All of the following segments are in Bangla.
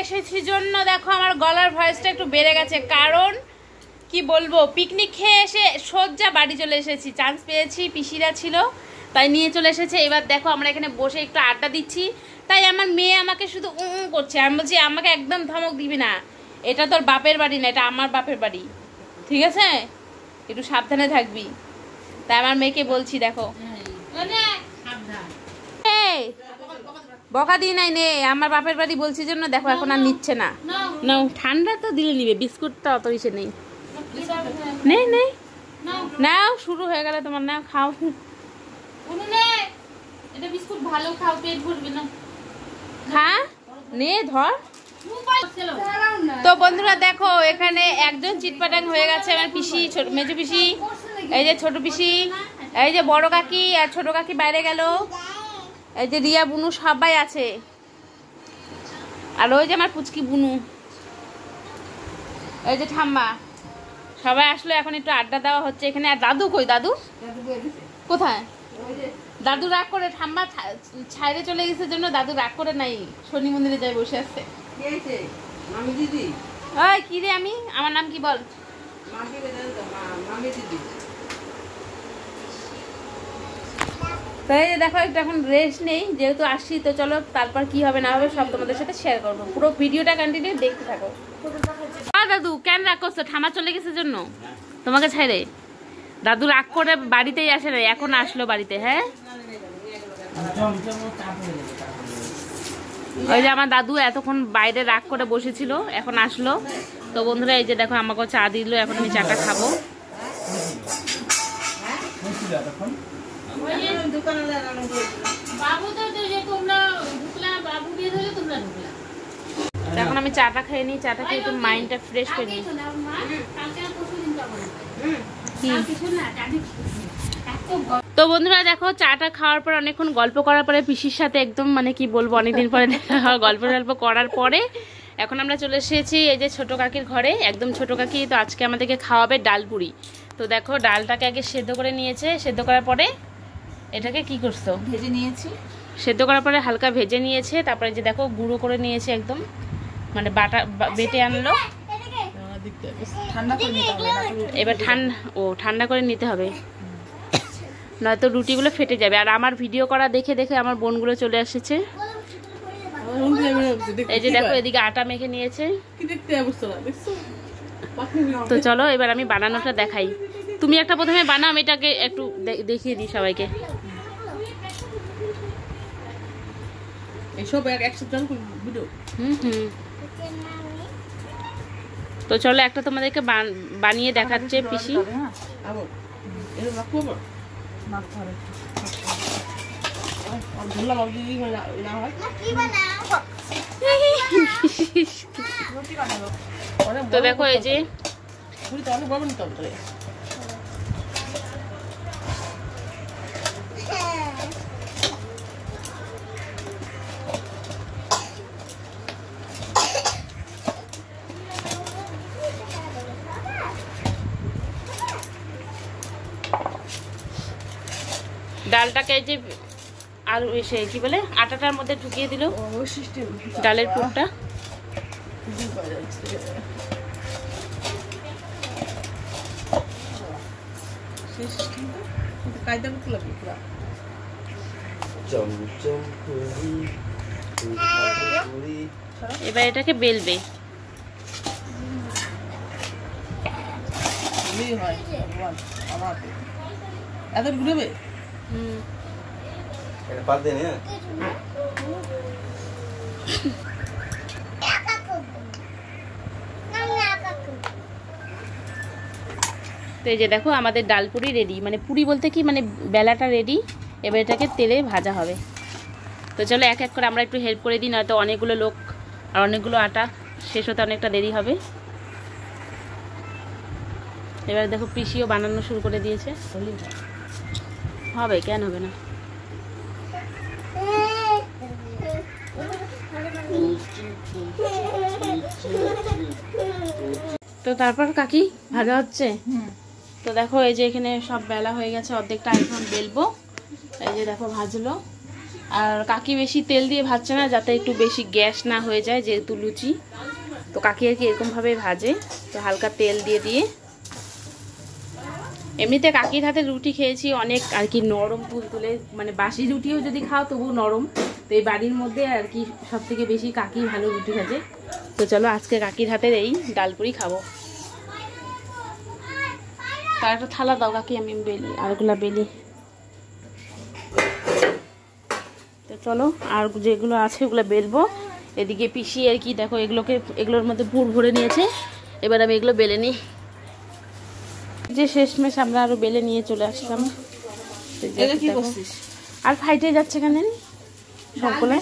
এসেছি জন্য দেখো আমার গলার ভয়েসটা একটু বেড়ে গেছে, কারণ কি বলবো, পিকনিক খেয়ে এসে সোজা বাড়ি চলে এসেছি, চান্স পেয়েছি, পিসিরা ছিল তাই নিয়ে চলে এসেছে। এবার দেখো আমরা এখানে বসে একটু আড্ডা দিচ্ছি, তাই আমার মেয়ে আমাকে শুধু করছে। আমি বলছি আমাকে একদম ধমক দিবি না, এটা তোর বাপের বাড়ি না, এটা আমার বাপের বাড়ি, ঠিক আছে, একটু সাবধানে থাকবি। তাই আমার মেয়েকে বলছি দেখো বকা দিই নাই নে, আমার বাপের বাড়ি বলছি জন্য দেখো এখন আর নিচ্ছে না। নাও ঠান্ডা তো দিলে নিবে, বিস্কুটটা অত ইসে নেই, নেই নেই নাও, শুরু হয়ে গেলে তোমার, নাও খাও, এটা বিস্কুট ভালো খাও, পেট ভরবে না, খা নে ধর। তো বন্ধুরা দেখো এখানে একজন চিটপাটাং হয়ে গেছে, আমার পিসি, মেজো পিসি, এই যে ছোট পিসি, এই যে বড় কাকি, আর ছোট কাকি বাইরে গেল, এই যে রিয়া বুনু সবাই আছে, আর ওই যে আমার পুচকি বুনু, এই যে ঠাম্মা, সবাই আসলো, এখন একটু আড্ডা দেওয়া হচ্ছে এখানে। আর দাদু কই, দাদু কোথায়? দাদু রাগ করে, ঠাম্মা ছাইরে চলে গেছে জন্য দাদু রাগ করে নাই, শনি মন্দিরে যাই বসে আছে। ওই কি রে, আমি আমার নাম কি বল? তাই দেখো একটু এখন রেস্ট নেই, যেহেতু আসছি, তো চলো তারপর কি হবে না হবে সব তোমাদের সাথে শেয়ার করবো, পুরো ভিডিওটা কন্টিনিউ দেখতে থাকো। দাদু কেন রাগ করছো? ঠামা চলে গেছে জন্য তোমাকে ছাইরে? দাদু রাগ করে বাড়িতেই আসে না, এখন আসলো বাড়িতে। হ্যাঁ ওই যে আমার দাদু এতক্ষণ বাইরে রাগ করে বসেছিল, এখন আসলো। তো বন্ধুরা এই যে দেখো আমাকে চা দিল, এখন আমি চাটা খাবো। এখন আমি চাটা খেয়ে নিই, চাটা খেয়ে একটু মাইন্ডটা ফ্রেশ করে নিই। তো বন্ধুরা দেখো চাটা খাওয়ার পর অনেকক্ষণ গল্প করার পরে পিসির সাথে একদম মানে কি বলবো অনেকদিন পরে গল্প করার পরে এখন আমরা চলে এসেছি এই যে ছোট কাকির ঘরে, একদম ছোট কাকি। তো আজকে আমাদেরকে খাওয়াবে ডাল পুরি। তো দেখো ডালটাকে আগে সেদ্ধ করে নিয়েছে, সেদ্ধ করার পরে এটাকে কি করছো? ভেজে নিয়েছি, সেদ্ধ করার পরে হালকা ভেজে নিয়েছে, তারপরে যে দেখো গুঁড়ো করে নিয়েছে একদম, মানে বাটা বেটে আনলো। ঠান্ডা করে নিতে হবে, এবার ঠান্ডা করে নিতে হবে, নয়তো রুটিগুলো ফেটে যাবে। আর আমার ভিডিও করা দেখে দেখে আমার বোনগুলো চলে এসেছে। এই যে দেখো এদিকে আটা মেখে নিয়েছে। তো চলো এবার আমি বানানোটা দেখাই। তুমি একটা প্রথমে বানাও, আমি এটাকে একটু দেখিয়ে দিই সবাইকে। তো চলো একটা তোমাদেরকে বানিয়ে দেখাচ্ছে পিসি। তো দেখো এই যে ডালটাকে এই যে আর এসে কি বলে আটাটার মধ্যে ঢুকিয়ে দিল ডালের পুরটা। এবার এটাকে বেলবে। তো এই যে দেখো আমাদের ডাল পুরি রেডি, মানে পুরি বলতে কি মানে বেলাটা রেডি। এবার এটাকে তেলে ভাজা হবে। তো চলো এক এক করে আমরা একটু হেল্প করে দিই, নয়তো অনেকগুলো লোক আর অনেকগুলো আটা শেষ হতে অনেকটা দেরি হবে। এবার দেখো পিসিও বানানো শুরু করে দিয়েছে। হবে, কেন হবে না। তো তারপর কাকি ভাজা হচ্ছে। তো দেখো এই যে এখানে সব বেলা হয়ে গেছে, অর্ধেকটা এখন বেলবো। এই যে দেখো ভাজলো। আর কাকি বেশি তেল দিয়ে ভাজছে না, যাতে একটু বেশি গ্যাস না হয়ে যায়, যেহেতু লুচি। তো কাকি আর কি এরকমভাবে ভাজে, তো হালকা তেল দিয়ে দিয়ে। এমনিতে কাকির হাতে রুটি খেয়েছি অনেক আর কি নরম তুলতুলে, মানে বাসি রুটিও যদি খাও তবু নরম। তো এই বাড়ির মধ্যে আর কি সব থেকে বেশি কাকি ভালো রুটি ভাজে। তো চলো আজকে কাকির হাতের এই ডালপুরি খাবো। তার একটা থালা দাও কাকি, আমি বেলি আরগুলা বেলি। তো চলো আর যেগুলো আছে ওগুলো বেলবো। এদিকে পিসি আর কি দেখো এগুলোর মধ্যে পুর ভরে নিয়েছে। এবার আমি এগুলো বেলে নিই, যে শেষমেশ আমরা আরো বেলে নিয়ে চলে আসলাম। আর ফাইটে যাচ্ছে কেন সবগুলো?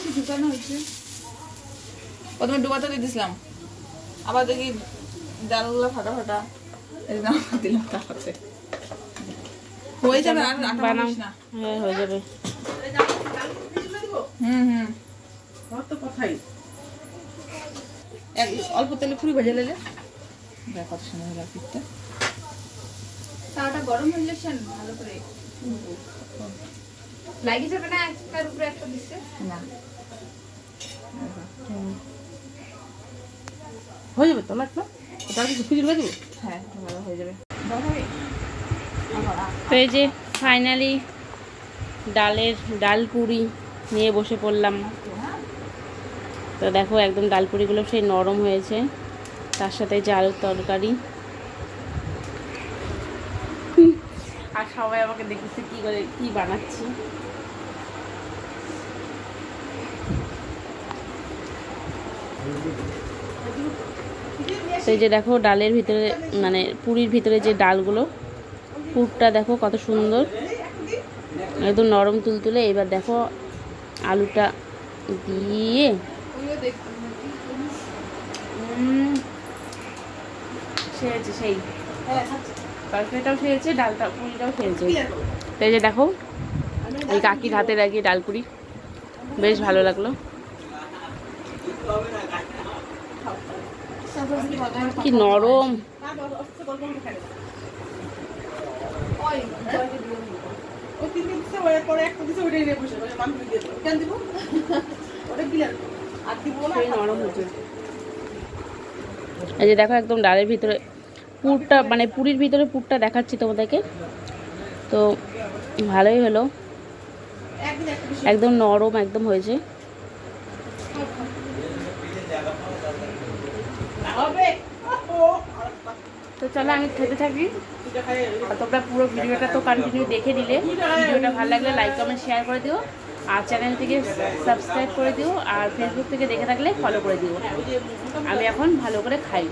প্রথমে ডুবাতে দিয়ে দিছিলাম, আবার দেখি ডালগুলো ফাটা ফাটা দিলাম, তারপরে হয়ে যাবে। আর বানাও, হ্যাঁ হয়ে যাবে। অল্প তেলে পুরি ভেজে নিলে কত সময় হলো পিঠটা। তাওয়াটা গরম হলে ভালো করে লাগি যাবে না, একটার উপরে একটা দিচ্ছে না হয়ে যাবে তো লাগলো, তার কিছু খুঁজে দেবো। হ্যাঁ ভালো হয়ে যাবে। তো এই যে ফাইনালি ডালপুরি নিয়ে বসে পড়লাম। তো দেখো একদম ডালপুরিগুলো সেই নরম হয়েছে, তার সাথে যে আলুর তরকারি। আর সবাই আমাকে দেখেছে কি বানাচ্ছি। এই যে দেখো ডালের ভিতরে, মানে পুরির ভিতরে যে ডালগুলো, পুরটা দেখো কত সুন্দর, একদম নরম তুলতুলে। এবার দেখো আলুটা দিয়ে সেরেছে, সেই তরকারিটাও সেরেছে, ডালটা পুরিটাও সেরেছে। তো এই যে দেখো এই কাকির হাতের আর কি ডালপুরি, বেশ ভালো লাগলো। কি নরম, এই যে দেখো একদম ডালের ভিতরে পুরটা, মানে পুরির ভিতরে পুরটা দেখাচ্ছি তোমাদেরকে। তো ভালোই হলো, একদম নরম একদম হয়েছে। তো চলো আমি খেতে থাকি, তোমরা পুরো ভিডিওটা তো কন্টিনিউ দেখে দিলে। ভিডিওটা ভালো লাগলে লাইক কমেন্ট শেয়ার করে দিও, আর চ্যানেল থেকে সাবস্ক্রাইব করে দিও, আর ফেসবুক থেকে দেখে থাকলে ফলো করে দিও। আমি এখন ভালো করে খাই।